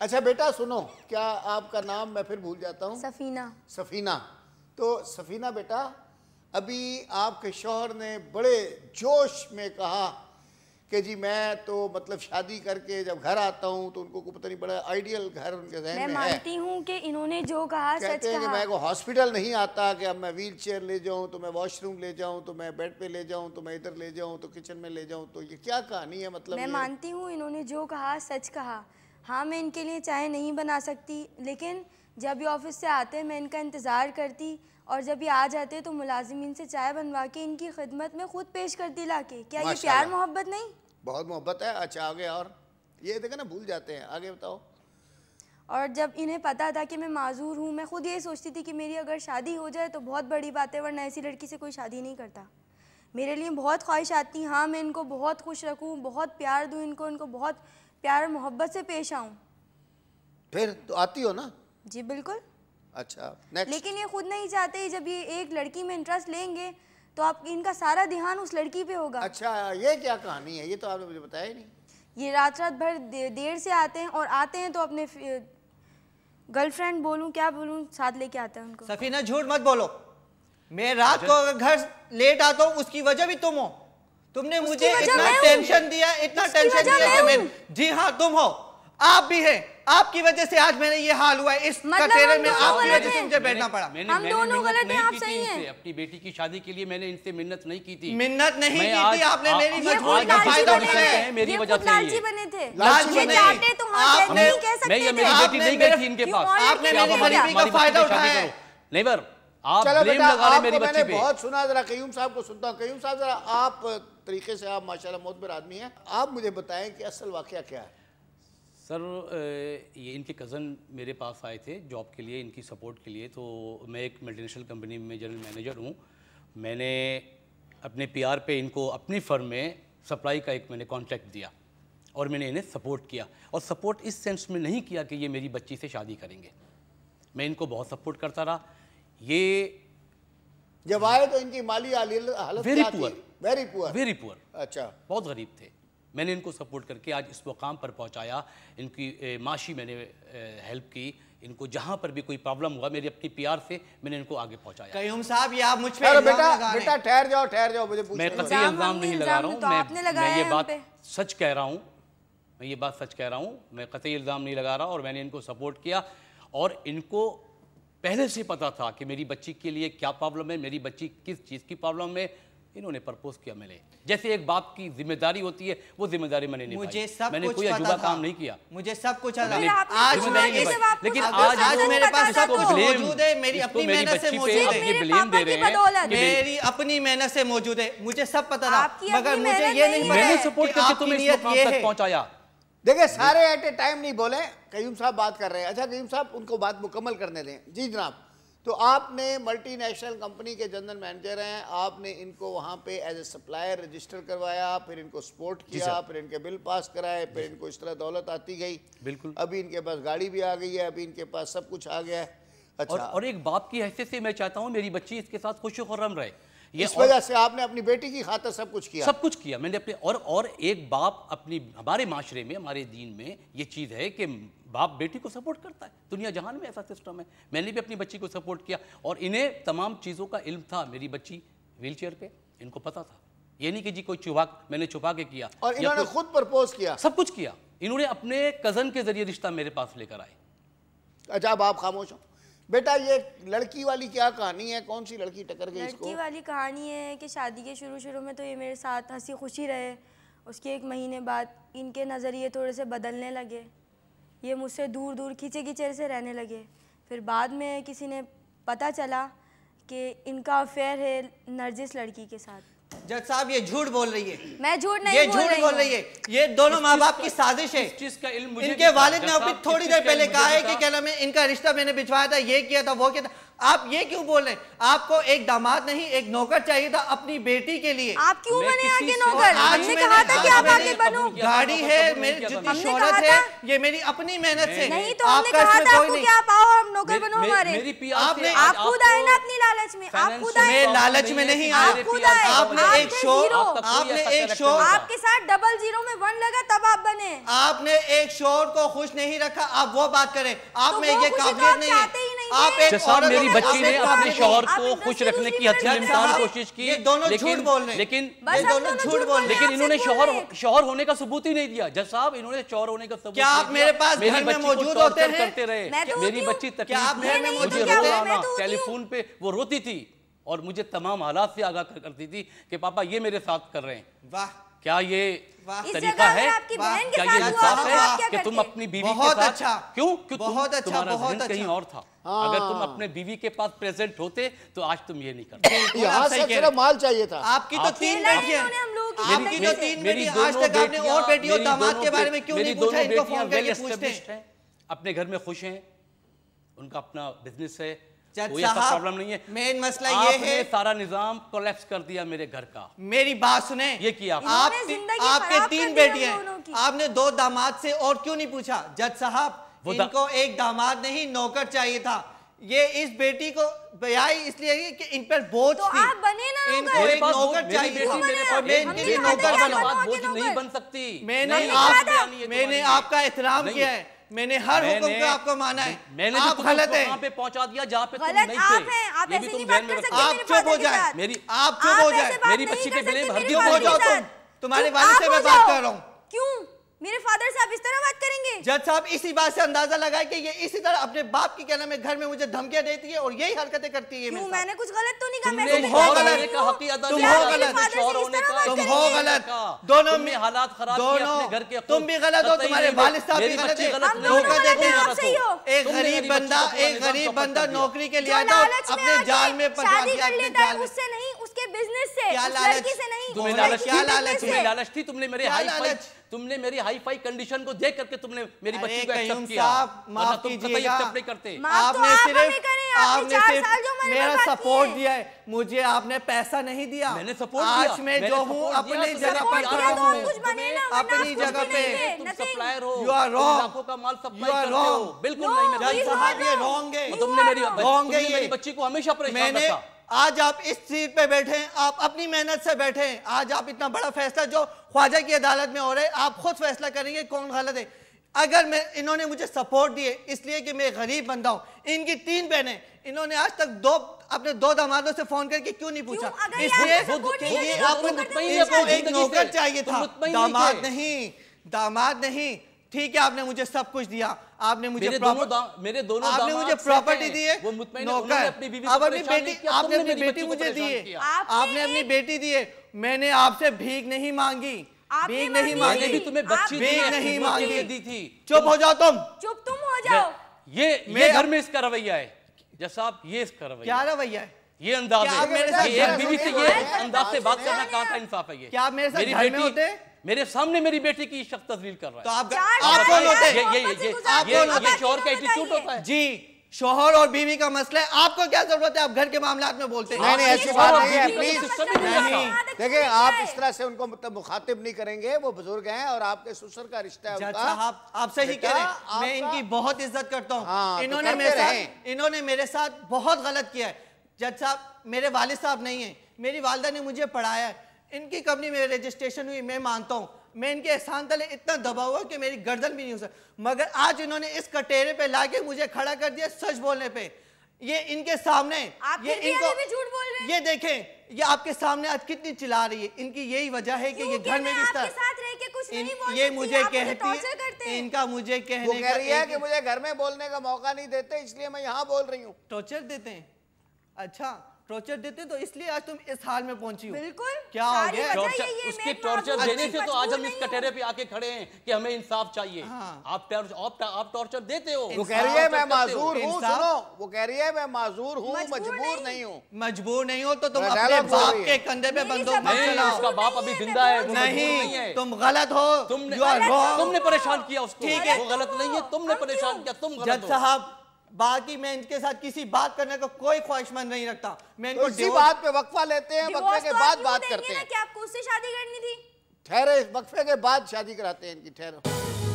अच्छा बेटा सुनो, क्या आपका नाम मैं फिर भूल जाता हूँ? सफीना। सफीना। तो सफीना बेटा, अभी आपके शौहर ने बड़े जोश में कहा कि जी मैं तो मतलब शादी करके जब घर आता हूँ तो उनको पता नहीं, बड़ा आइडियल घर उनके ज़हन में है। मैं मानती हूँ कि इन्होंने जो कहा सच कहा। कहते हैं कि मैं को हॉस्पिटल नहीं आता कि अब मैं व्हील चेयर ले जाऊँ, तो मैं वॉशरूम ले जाऊँ, तो मैं बेड पे ले जाऊँ, तो मैं इधर ले जाऊँ, तो किचन में ले जाऊँ, तो ये क्या कहानी है? मतलब मैं मानती हूँ इन्होंने जो कहा सच कहा। हाँ, मैं इनके लिए चाय नहीं बना सकती, लेकिन जब ये ऑफिस से आते हैं मैं इनका इंतज़ार करती, और जब ये आ जाते तो मुलाजिमीन से चाय बनवा के इनकी खिदमत में खुद पेश करती लाके। क्या ये प्यार मोहब्बत नहीं? बहुत मोहब्बत है। अच्छा आगे, और ये देखो ना भूल जाते हैं, आगे बताओ। और जब इन्हें पता था कि मैं माजूर हूँ, मैं खुद ये सोचती थी कि मेरी अगर शादी हो जाए तो बहुत बड़ी बात है, वरना ऐसी लड़की से कोई शादी नहीं करता। मेरे लिए बहुत ख्वाहिशात थी, हाँ मैं इनको बहुत खुश रखूँ, बहुत प्यार दूँ इनको, इनको बहुत प्यार मोहब्बत से पेश आऊँ। फिर तो आती हो ना? जी बिल्कुल। अच्छा नेक्स्ट। लेकिन ये खुद नहीं चाहते, जब ये एक लड़की में इंटरेस्ट लेंगे तो आप इनका सारा ध्यान उस लड़की पे होगा। अच्छा ये क्या कहानी है? ये तो आपने मुझे बताया ही नहीं। ये रात भर देर से आते हैं, और आते हैं तो अपने गर्लफ्रेंड बोलूं क्या बोलूं साथ लेके आते हैं उनको। सफीना झूठ मत बोलो, मैं रात को अगर घर लेट आता हूँ उसकी वजह भी तुम हो। तुमने मुझे इतना टेंशन दिया, इतना टेंशन दिया कि मैं, जी हाँ तुम हो, आप भी हैं, आपकी वजह से आज मेरे ये हाल हुआ है, इस कचेरे में आपकी वजह से मुझे बैठना पड़ा। हम दोनों गलत हैं, आप सही हैं। अपनी बेटी की शादी के लिए मैंने इनसे मिन्नत नहीं की थी। मिन्नत नहीं की थी आपने, मेरी मजबूरी का फायदा उठाया। मेरी वजह से लालची बने थे, लालची नहीं, आपने नहीं कह सकते थे। मेरी बेटी नहीं गई थी इनके पास, आपने मेरी गरीबी का फायदा उठाया। नेवर, आप चलो ब्लेम बेटा, लगा रहे मेरी आपको बच्ची मैंने पे। बहुत सुना, जरा कयूम साहब को सुनता हूँ। कयूम साहब जरा आप तरीके से, आप माशाल्लाह मोतबर आदमी हैं, आप मुझे बताएं कि असल वाकया क्या है? सर ये इनके कज़न मेरे पास आए थे जॉब के लिए, इनकी सपोर्ट के लिए। तो मैं एक मल्टीनेशनल कंपनी में जनरल मैनेजर हूँ। मैंने अपने पीआर पे इनको अपनी फर्म में सप्लाई का एक मैंने कॉन्ट्रैक्ट दिया, और मैंने इन्हें सपोर्ट किया। और सपोर्ट इस सेंस में नहीं किया कि ये मेरी बच्ची से शादी करेंगे, मैं इनको बहुत सपोर्ट करता रहा। ये जब आए तो इनकी माली हालत वेरी क्या थी? Poor, very poor, very poor. अच्छा, बहुत गरीब थे। मैंने इनको सपोर्ट करके आज इस मुकाम पर पहुंचाया। इनकी माशी मैंने हेल्प की, इनको जहां पर भी कोई प्रॉब्लम हुआ मेरी अपनी पीआर से मैंने इनको आगे पहुंचाया। कयूम साहब ये आप मुझ पे बेटा ठहर जाओ, मुझे मैं कतई इल्जाम नहीं लगा रहा हूँ, मैं ये बात सच कह रहा हूँ, मैं ये बात सच कह रहा हूँ, मैं कतई इल्जाम नहीं लगा रहा। और मैंने इनको सपोर्ट किया, और इनको पहले से पता था कि मेरी बच्ची के लिए क्या प्रॉब्लम है, मेरी बच्ची किस चीज़ की प्रॉब्लम है। इन्होंने प्रपोज किया मैंने, जैसे एक बाप की जिम्मेदारी होती है वो जिम्मेदारी मैंने निभाई। मुझे सब मैंने कुछ कोई अजूबा काम नहीं किया, मुझे सब कुछ आज लेकिन आज मेरे पास सब कुछ मौजूद है, मेरी अपनी मेहनत से मौजूद है, ब्लेम दे रहे हैं, मेरी अपनी मेहनत से मौजूद है, मुझे सब पता था, मगर मुझे ये नहीं मैंने सपोर्ट करके तुम्हें इस मुकाम तक पहुंचाया। देखिए सारे एट ए टाइम नहीं बोले, कयूम साहब बात कर रहे हैं। अच्छा कयूम साहब उनको बात मुकम्मल करने दें। जी जनाब, तो आपने मल्टीनेशनल कंपनी के जनरल मैनेजर हैं, आपने इनको वहाँ पे एज ए सप्लायर रजिस्टर करवाया, फिर इनको सपोर्ट किया, फिर इनके बिल पास कराए, फिर इनको इस तरह दौलत आती गई। बिल्कुल, अभी इनके पास गाड़ी भी आ गई है, अभी इनके पास सब कुछ आ गया है। अच्छा, और एक बाप की हैसियत से मैं चाहता हूँ मेरी बच्ची इसके साथ खुश खुर्रम रहे। ये इस वजह से आपने अपनी बेटी की खातिर सब कुछ किया? सब कुछ किया मैंने अपने। और एक बाप अपनी, हमारे माशरे में, हमारे दीन में ये चीज़ है कि बाप बेटी को सपोर्ट करता है, दुनिया जहान में ऐसा सिस्टम है। मैंने भी अपनी बच्ची को सपोर्ट किया, और इन्हें तमाम चीज़ों का इल्म था। मेरी बच्ची व्हील चेयर पे, इनको पता था, ये नहीं कि जी कोई मैंने छुपा के किया। और इन्होंने खुद प्रपोज किया? सब कुछ किया इन्होंने, अपने कज़न के जरिए रिश्ता मेरे पास लेकर आए। अच्छा अब आप खामोश हो। बेटा ये लड़की वाली क्या कहानी है? कौन सी लड़की टकर गई इसको? लड़की वाली कहानी है कि शादी के शुरू में तो ये मेरे साथ हंसी खुशी रहे, उसके 1 महीने बाद इनके नज़रिए थोड़े से बदलने लगे, ये मुझसे दूर दूर खींचे से रहने लगे। फिर बाद में किसी ने पता चला कि इनका अफेयर है नरजिस लड़की के साथ। जज साहब ये झूठ बोल रही है। मैं झूठ नहीं ये झूठ बोल रही है, ये दोनों माँ बाप की साजिश है। इनके वालिद ने अभी थोड़ी देर पहले कहा है कि क्या नाम है, इनका रिश्ता मैंने भिजवाया था, ये किया था, वो किया था। आप ये क्यों बोल रहे हैं? आपको एक दामाद नहीं एक नौकर चाहिए था अपनी बेटी के लिए। आप क्यों बने आगे नौकर? हमने कहा था कि आप आगे बनो। गाड़ी है, मेरी जितनी शोहरत है ये मेरी अपनी मेहनत से। नहीं तो हमने कहा था आपको कि आप आओ हम नौकर बनो हमारे। आपने आप खुद आए ना अपनी लालच में, आप खुद आए। मैं लालच में नहीं आया, आप खुद आए। आपने एक शो आपके साथ 00 में 1 लगा तब आप बने। आपने एक शोर को खुश नहीं रखा, आप वो बात करें। आप में ये काबिलियत नहीं है। आप एक औरत, मेरी बच्ची ने अपने शौहर को खुश रखने की हर इम्कान कोशिश की, ये दोनों झूठ बोल रहे हैं, लेकिन ये दोनों झूठ बोल रहे हैं। लेकिन इन्होंने शौहर होने का सबूत ही नहीं दिया। जज साहब इन्होंने शौहर होने का सबूत क्या आप मेरे पास घर में मौजूद होते हैं? करते रहे, मेरी बच्ची तकलीफ में मुझे रोना, टेलीफोन पे वो रोती थी और मुझे तमाम हालात से आगाह करती थी कि पापा ये मेरे साथ कर रहे हैं। वाह, क्या ये तरीका है? क्या ये इंसाफ है कि तुम अपनी बीवी के साथ क्यों बहुत अच्छा, तुम्हारा ज़हन कहीं और था। अगर तुम अपने बीवी के पास प्रेजेंट होते तो आज तुम ये नहीं करते। यहाँ से सिर्फ माल चाहिए था। आपकी तो 3 बेटियां, आपकी तो 3 बेटी, आज तक आपने और बेटी और दामाद के बारे में क्यों नहीं पूछा? इनको फोन करके पूछते हैं। अपने घर में खुश हैं, उनका अपना बिजनेस है, कोई ऐसा प्रॉब्लम नहीं है। मेन मसला ये है सारा निजाम कोलैप्स कर दिया मेरे घर का। मेरी बात सुने, ये किया आपके 3 बेटियां, आपने 2 दामाद से और क्यों नहीं पूछा? जज साहब इनको एक दामाद नहीं नौकर चाहिए था। ये इस बेटी को ब्याई इसलिए कि इन पर बोझ तो थी। आप बने ना इनको एक नौकर चाहिए था। मेरी नौकर बोझ नहीं बन सकती। मैंने आपका एहतराम किया है, मैंने हर हुक्म को आपको माना है। मैंने आप गलत है, वहां पे पहुंचा दिया जहां पे तुम गलत नहीं आप थे। हैं, आप ऐसे नहीं बात कर सकते। आप चुप हो जाए, आप चुप हो जाए, मेरी बच्ची के बिना भर चुप हो जाओ तुम। तुम्हारे वालिद से मैं बात कर रहा हूँ। क्यों मेरे फादर साहब इस तरह बात करेंगे? जज साहब इसी बात से अंदाजा लगाए कि ये इसी तरह अपने बाप की क्या नाम है घर में मुझे धमकियां देती है और यही हरकतें करती है। क्यों मैंने कुछ गलत तो नहीं कहा? तुम हो गलत, तुम हो गलत, दोनों में हालात खराब किए अपने घर के। तुम भी गलत हो, तुम्हारे वालिद साहब भी गलत है। धोखा देते हैं। एक गरीब बंदा नौकरी के लिए आता है, अपने जाल में फंसा दिया। उससे नहीं, उसके बिजनेस से, क्या लड़की से नहीं। तुम्हें लालच थी, तुमने मेरी हाई फाई कंडीशन को देख करके तुमने मेरी बच्ची को एक्सेप्ट किया। माफ कीजिएगा, करते। आपने सिर्फ मेरा सपोर्ट दिया है, मुझे आपने पैसा नहीं दिया। मैंने सपोर्ट आज मैं जो हूँ अपनी जगह पर खड़ा हूँ, अपनी जगह पे। सप्लायर हो, यू आर रॉन्ग, लाखों का माल सप्लाई करते हो। बिल्कुल नहीं, जज साहब ये रॉन्ग है। तुमने मेरी बच्ची को हमेशा परेशान रखा। आज आप इस सीट पे बैठे हैं, आप अपनी मेहनत से बैठे हैं। आज आप इतना बड़ा फैसला जो ख्वाजा की अदालत में हो रहा है, आप खुद फैसला करेंगे कौन गलत है। अगर मैं इन्होंने मुझे सपोर्ट दिए इसलिए कि मैं गरीब बंदा हूँ, इनकी 3 बहनें, इन्होंने आज तक अपने 2 दामादों से फोन करके क्यों नहीं पूछा? इसलिए आपको एक नौकर चाहिए था, दामाद नहीं। ठीक है, आपने मुझे सब कुछ दिया, आपने मुझे मुझे प्रॉपर्टी दी है, नौकर, अपनी बेटी मुझे दी है, आपने अपनी बेटी दी है। मैंने आपसे भीख नहीं मांगी, भीख नहीं मांगी, भीख नहीं मांगी दी थी। चुप हो जाओ तुम, चुप तुम हो जाओ। ये घर में इसका रवैया है जज साहब, ये इसका रवैया। क्या रवैया है? ये अंदाज है, एक बीवी से ये अंदाज से बात करना कहाँ का इंसाफ है? ये क्या आप मेरे साथ घर में होते? मेरे सामने मेरी बेटी की शख्स तस्वीर कर रहा है। तो आप कौन होते? ये शौहर का एटीट्यूड होता है। जी, शौहर और बीवी का मसला है, आपको क्या जरूरत है? आप घर के मामलात में बोलते हैं। नहीं, ऐसी बात नहीं है, प्लीज। देखिए, आप इस तरह से उनको मतलब मुखातिब नहीं करेंगे, वो बुजुर्ग हैं और आपके ससुर का रिश्ता है उनका। आप सही कह रहे हैं, मैं इनकी बहुत इज्जत करता हूँ। इन्होंने मेरे साथ बहुत गलत किया है। जज साहब मेरे वालिद साहब नहीं है, मेरी वालिदा ने मुझे पढ़ाया है, इनकी कंपनी में रजिस्ट्रेशन हुई, मैं मानता हूँ। मैं इनके एहसान तले इतना दबा हुआ कि मेरी गर्दन भी नहीं हो सकती, मगर आज इन्होंने इस कटेरे पे लाके मुझे खड़ा कर दिया सच बोलने पे। ये इनके सामने, ये इनको झूठ बोल रहे हैं। ये देखें, ये आपके सामने आज कितनी चिल्ला रही है। इनकी यही वजह है कि ये घर में भी ये मुझे कहती है, इनका मुझे कहने कह रही है कि मुझे घर में बोलने का मौका नहीं देते, इसलिए मैं यहाँ बोल रही हूँ। टॉर्चर देते हैं? अच्छा, टॉर्चर देते तो इसलिए आज तुम इस हाल में पहुंची हो। बिल्कुल, क्या हो गया? उसके टॉर्चर देने से तो आज हम इस कटहरे पे आके खड़े हैं कि हमें इंसाफ चाहिए। आप टॉर्चर देते हो। वो कह रही है मैं माजूर हूँ, सुनो, वो कह रही है मैं माजूर हूँ, मजबूर नहीं हूँ। मजबूर नहीं हो तो तुम अपने बाप के कंधे पे बंदूक मत चलाओ। उसका बाप अभी जिंदा है, नहीं, तुम गलत हो, तुमने परेशान किया उसको। ठीक है, वो गलत नहीं है, तुमने परेशान किया, तुम गलत हो। जज साहब बाकी मैं इनके साथ किसी बात करने का कोई ख्वाहिशमंद नहीं रखता। मैं इनको इसी बात पे वक्फा लेते हैं, वक्फे के बाद बात करते हैं। क्या आपको उससे शादी करनी थी? ठहरे, वक्फे के बाद शादी कराते हैं इनकी, ठहरो।